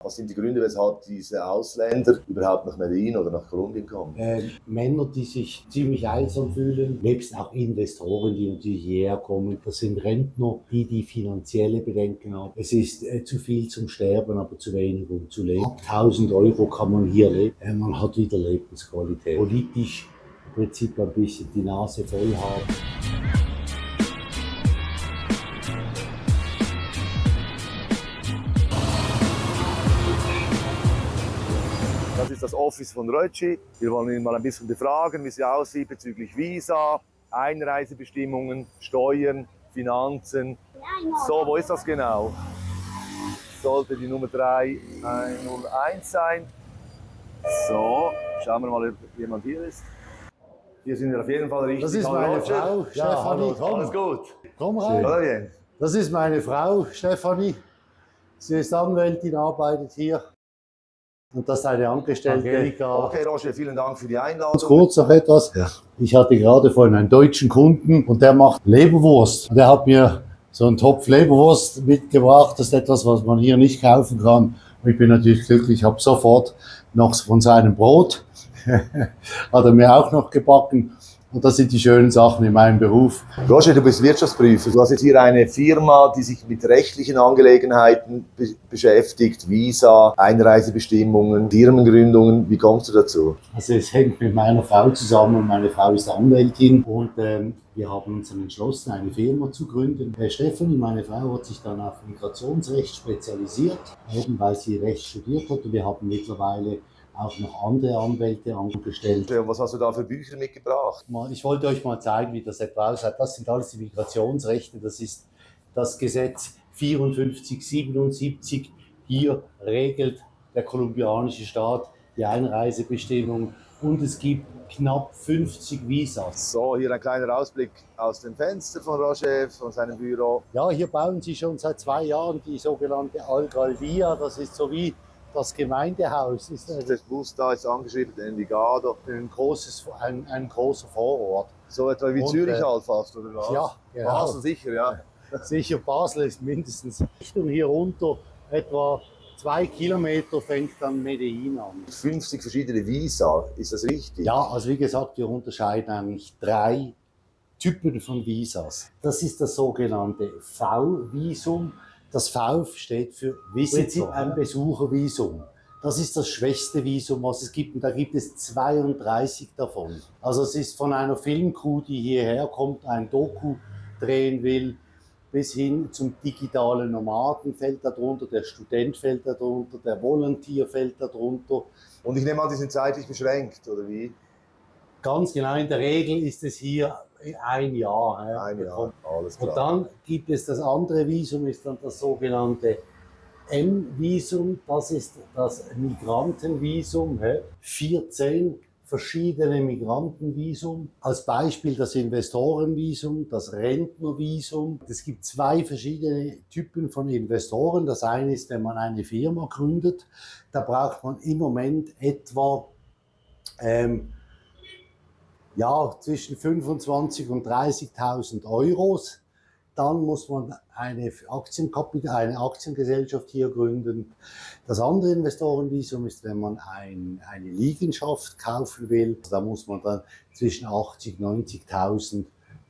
Was sind die Gründe, weshalb diese Ausländer überhaupt nach Medellin oder nach Kolumbien kommen? Männer, die sich ziemlich einsam fühlen, nebst auch Investoren, die natürlich hierher kommen. Das sind Rentner, die finanzielle Bedenken haben. Es ist zu viel zum Sterben, aber zu wenig, um zu leben. Ab 1000 Euro kann man hier leben. Man hat wieder Lebensqualität. Politisch im Prinzip ein bisschen die Nase voll haben. Das ist das Office von Rötschi. Wir wollen ihn mal ein bisschen befragen, wie es aussieht bezüglich Visa, Einreisebestimmungen, Steuern, Finanzen. So, wo ist das genau? Sollte die Nummer 3101 sein. So, schauen wir mal, ob jemand hier ist. Hier sind wir auf jeden Fall richtig. Das ist meine Frau, Stefanie. Hallo, alles gut. Komm rein. Oder Jens? Das ist meine Frau, Stefanie. Sie ist Anwältin, arbeitet hier. Und das ist eine Angestellte. Angelika. Okay, Roger, vielen Dank für die Einladung. Ganz kurz noch etwas. Ja. Ich hatte gerade vorhin einen deutschen Kunden und der macht Leberwurst. Der hat mir so einen Topf Leberwurst mitgebracht. Das ist etwas, was man hier nicht kaufen kann. Und ich bin natürlich glücklich. Ich habe sofort noch von seinem Brot, hat er mir auch noch gebacken. Und das sind die schönen Sachen in meinem Beruf. Roger, du bist Wirtschaftsprüfer. Du hast jetzt hier eine Firma, die sich mit rechtlichen Angelegenheiten beschäftigt. Visa, Einreisebestimmungen, Firmengründungen. Wie kommst du dazu? Also es hängt mit meiner Frau zusammen. Meine Frau ist Anwältin und wir haben uns dann entschlossen, eine Firma zu gründen. Stefanie, meine Frau, hat sich dann auf Migrationsrecht spezialisiert, eben weil sie Recht studiert hat. Und wir haben mittlerweile auch noch andere Anwälte angestellt. Und was hast du da für Bücher mitgebracht? Ich wollte euch mal zeigen, wie das etwa aussieht. Das sind alles die Migrationsrechte. Das ist das Gesetz 5477. Hier regelt der kolumbianische Staat die Einreisebestimmungen und es gibt knapp 50 Visas. So, hier ein kleiner Ausblick aus dem Fenster von Roger, von seinem Büro. Ja, hier bauen sie schon seit 2 Jahren die sogenannte Alcaldía. Das ist so wie das Gemeindehaus. Das Bus da ist angeschrieben, Envigado. Ein großer Vorort. So etwa wie Und, Zürich halt fast, oder was? Ja, genau. Basel sicher, ja. Sicher, Basel ist mindestens Richtung hier runter, etwa 2 Kilometer fängt dann Medellin an. 50 verschiedene Visa, ist das richtig? Ja, also wie gesagt, wir unterscheiden eigentlich 3 Typen von Visas. Das ist das sogenannte V-Visum. Das V steht für Visitor, ein Besuchervisum. Das ist das schwächste Visum, was es gibt. Und da gibt es 32 davon. Also es ist von einer Filmcrew, die hierher kommt, ein Doku drehen will, bis hin zum digitalen Nomaden fällt darunter, der Student fällt darunter, der Volunteer fällt darunter. Und ich nehme an, die sind zeitlich beschränkt, oder wie? Ganz genau, in der Regel ist es hier 1 Jahr. Ein Jahr, alles klar. Und dann gibt es das andere Visum, ist dann das sogenannte M-Visum, das ist das Migrantenvisum. 14 verschiedene Migrantenvisum. Als Beispiel das Investorenvisum, das Rentnervisum. Es gibt 2 verschiedene Typen von Investoren. Das eine ist, wenn man eine Firma gründet, da braucht man im Moment etwa zwischen 25.000 und 30.000 Euro. Dann muss man eine Aktiengesellschaft hier gründen. Das andere Investorenvisum ist, wenn man eine Liegenschaft kaufen will. Da muss man dann zwischen 80.000 und 90.000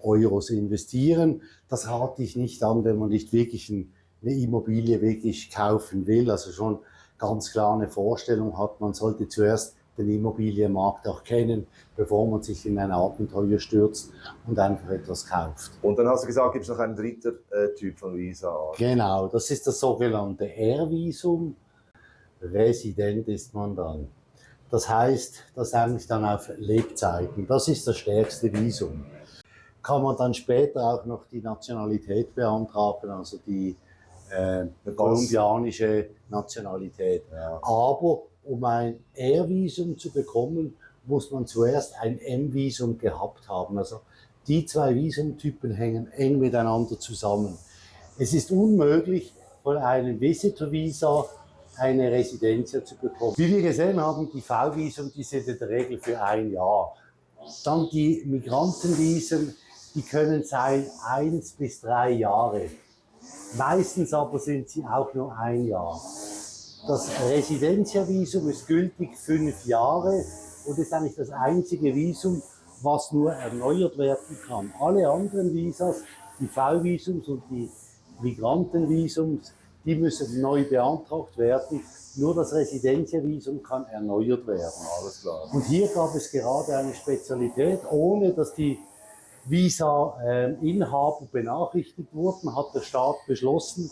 Euro investieren. Das rate ich nicht an, wenn man nicht wirklich eine Immobilie wirklich kaufen will. Also schon ganz klar eine Vorstellung hat. Man sollte zuerst den Immobilienmarkt auch kennen, bevor man sich in ein Abenteuer stürzt und einfach etwas kauft. Und dann hast du gesagt, gibt es noch einen dritten Typ von Visa? Genau, das ist das sogenannte R-Visum. Resident ist man dann. Das heißt, das ist eigentlich dann auf Lebzeiten. Das ist das stärkste Visum. Kann man dann später auch noch die Nationalität beantragen, also die kolumbianische Nationalität. Ja. Aber um ein R-Visum zu bekommen, muss man zuerst ein M-Visum gehabt haben. Also die 2 Visumtypen hängen eng miteinander zusammen. Es ist unmöglich, von einem Visitor-Visa eine Residencia zu bekommen. Wie wir gesehen haben, die V-Visum, die sind in der Regel für 1 Jahr. Dann die Migrantenvisen, die können sein 1 bis 3 Jahre. Meistens aber sind sie auch nur 1 Jahr. Das Residencia-Visum ist gültig 5 Jahre und ist eigentlich das einzige Visum, was nur erneuert werden kann. Alle anderen Visas, die V-Visums und die Migrantenvisums, die müssen neu beantragt werden. Nur das Residencia-Visum kann erneuert werden. Alles klar. Und hier gab es gerade eine Spezialität, ohne dass die Visa-Inhaber benachrichtigt wurden, hat der Staat beschlossen,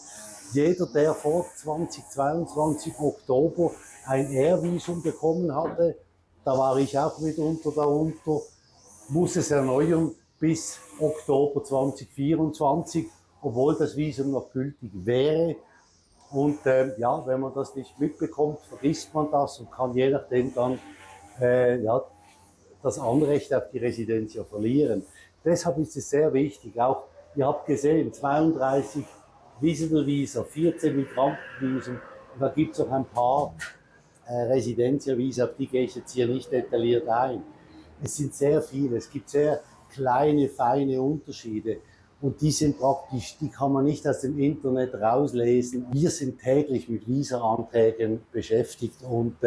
jeder, der vor 2022 Oktober ein R-Visum bekommen hatte, da war ich auch mitunter darunter, muss es erneuern bis Oktober 2024, obwohl das Visum noch gültig wäre. Und ja, wenn man das nicht mitbekommt, vergisst man das und kann je nachdem dann das Anrecht auf die Residencia verlieren. Deshalb ist es sehr wichtig, auch ihr habt gesehen, 32 Visitor-Visa, 14 Migrantenvisum und da gibt es auch ein paar Residencia-Visa, auf die gehe ich jetzt hier nicht detailliert ein. Es sind sehr viele, es gibt sehr kleine, feine Unterschiede. Und die sind praktisch, die kann man nicht aus dem Internet rauslesen. Wir sind täglich mit Visa-Anträgen beschäftigt und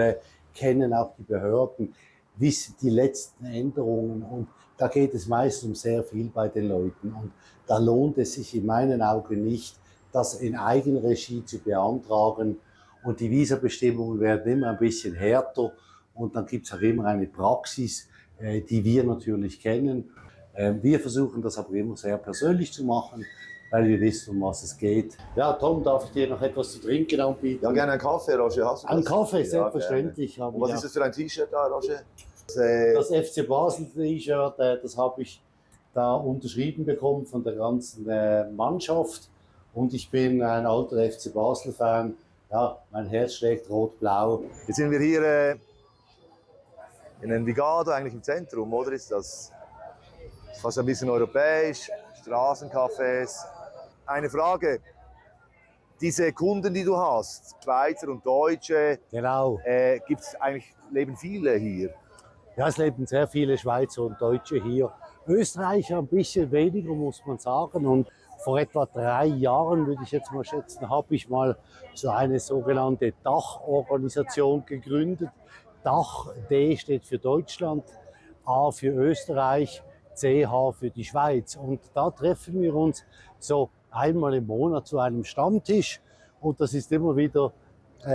kennen auch die Behörden, wissen die letzten Änderungen. Und da geht es meist um sehr viel bei den Leuten. Und da lohnt es sich in meinen Augen nicht, das in Eigenregie zu beantragen. Und die Visabestimmungen werden immer ein bisschen härter. Und dann gibt es auch immer eine Praxis, die wir natürlich kennen. Wir versuchen das aber immer sehr persönlich zu machen, weil wir wissen, um was es geht. Ja, Tom, darf ich dir noch etwas zu trinken anbieten? Ja, gerne einen Kaffee, Roger. Hast du Einen das? Kaffee, Ja, selbstverständlich. gerne. Und was ist das für ein T-Shirt da, Roger? Das FC Basel T-Shirt, das habe ich da unterschrieben bekommen von der ganzen Mannschaft. Und ich bin ein alter FC Basel-Fan. Ja, mein Herz schlägt rot-blau. Jetzt sind wir hier in Envigado, eigentlich im Zentrum, oder? Ist das fast ein bisschen europäisch, Straßencafés. Eine Frage, diese Kunden, die du hast, Schweizer und Deutsche, Genau. Leben viele hier? Ja, es leben sehr viele Schweizer und Deutsche hier. Österreicher ein bisschen weniger, muss man sagen. Und vor etwa 3 Jahren, würde ich jetzt mal schätzen, habe ich mal so eine sogenannte Dachorganisation gegründet. Dach, D steht für Deutschland, A für Österreich, CH für die Schweiz. Und da treffen wir uns so einmal im Monat zu einem Stammtisch. Und das ist immer wieder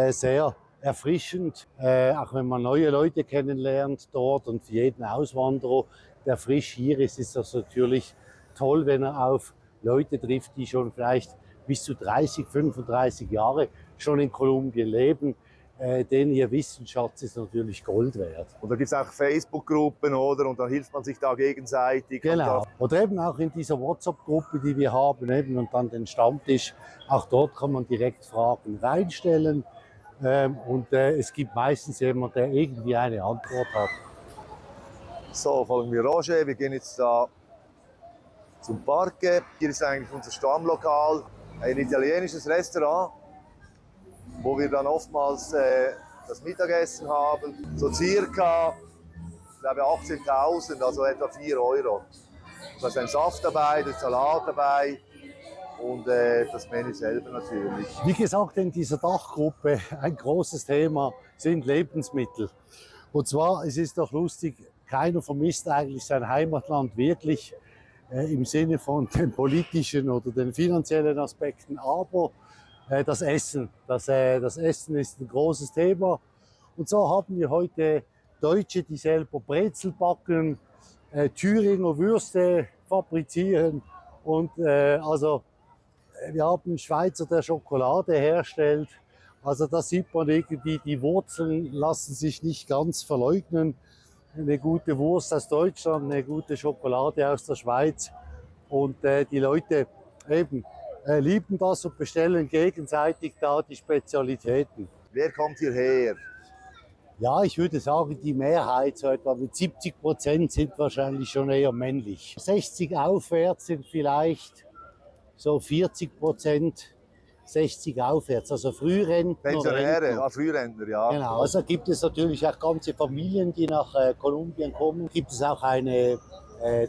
sehr erfrischend, auch wenn man neue Leute kennenlernt dort. Und für jeden Auswanderer, der frisch hier ist, ist das natürlich toll, wenn er auf Leute trifft, die schon vielleicht bis zu 30, 35 Jahre schon in Kolumbien leben. Denen ihr Wissensschatz ist natürlich Gold wert. Und da gibt es auch Facebook-Gruppen, oder? Und dann hilft man sich da gegenseitig. Genau. Oder eben auch in dieser WhatsApp-Gruppe, die wir haben, eben, und dann den Stammtisch. Auch dort kann man direkt Fragen reinstellen. Und es gibt meistens jemanden, der irgendwie eine Antwort hat. So, folgen wir Roger. Wir gehen jetzt da zum Parque. Hier ist eigentlich unser Stammlokal, ein italienisches Restaurant, wo wir dann oftmals das Mittagessen haben. So circa, ich glaube 18.000, also etwa 4 Euro. Da ist ein Saft dabei, da ist Salat dabei und das Menü selber natürlich. Wie gesagt, in dieser Dachgruppe ein großes Thema sind Lebensmittel. Und zwar, es ist doch lustig, keiner vermisst eigentlich sein Heimatland wirklich im Sinne von den politischen oder den finanziellen Aspekten, aber das Essen. Das Essen ist ein großes Thema. Und so haben wir heute Deutsche, die selber Brezel backen, Thüringer Würste fabrizieren und also wir haben einen Schweizer, der Schokolade herstellt. Also da sieht man irgendwie, die Wurzeln lassen sich nicht ganz verleugnen. Eine gute Wurst aus Deutschland, eine gute Schokolade aus der Schweiz. Und die Leute eben lieben das und bestellen gegenseitig da die Spezialitäten. Wer kommt hierher? Ja, ich würde sagen, die Mehrheit, so etwa mit 70%, sind wahrscheinlich schon eher männlich. 60 aufwärts sind vielleicht so 40%, 60 aufwärts, also Frührentner. Pensionäre, Frührentner, ja. Genau, also gibt es natürlich auch ganze Familien, die nach Kolumbien kommen. Gibt es auch eine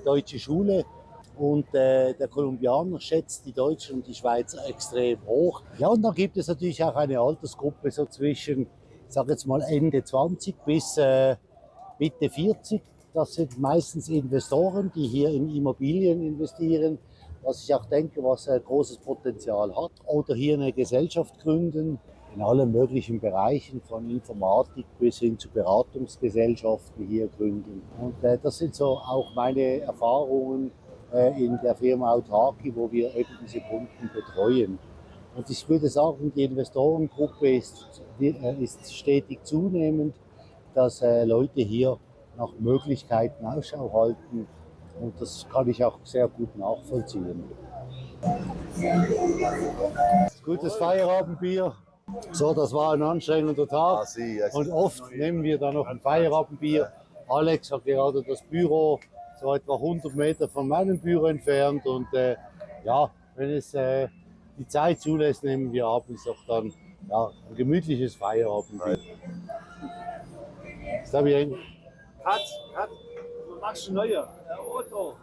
deutsche Schule, Und der Kolumbianer schätzt die Deutschen und die Schweizer extrem hoch. Ja, und dann gibt es natürlich auch eine Altersgruppe so zwischen, ich sage jetzt mal Ende 20 bis Mitte 40. Das sind meistens Investoren, die hier in Immobilien investieren, was ich auch denke, was ein großes Potenzial hat. Oder hier eine Gesellschaft gründen, in allen möglichen Bereichen, von Informatik bis hin zu Beratungsgesellschaften hier gründen. Und das sind so auch meine Erfahrungen in der Firma Autarki, wo wir eben diese Kunden betreuen. Und ich würde sagen, die Investorengruppe ist stetig zunehmend, dass Leute hier nach Möglichkeiten Ausschau halten. Und das kann ich auch sehr gut nachvollziehen. Gutes Feierabendbier. So, das war ein anstrengender Tag. Und oft nehmen wir dann noch ein Feierabendbier. Alex hat gerade das Büro so etwa 100 Meter von meinem Büro entfernt. Und ja, wenn es die Zeit zulässt, nehmen wir abends doch dann ein gemütliches Feierabendbier. Está bien. Cut, was machst du neuer? Otto.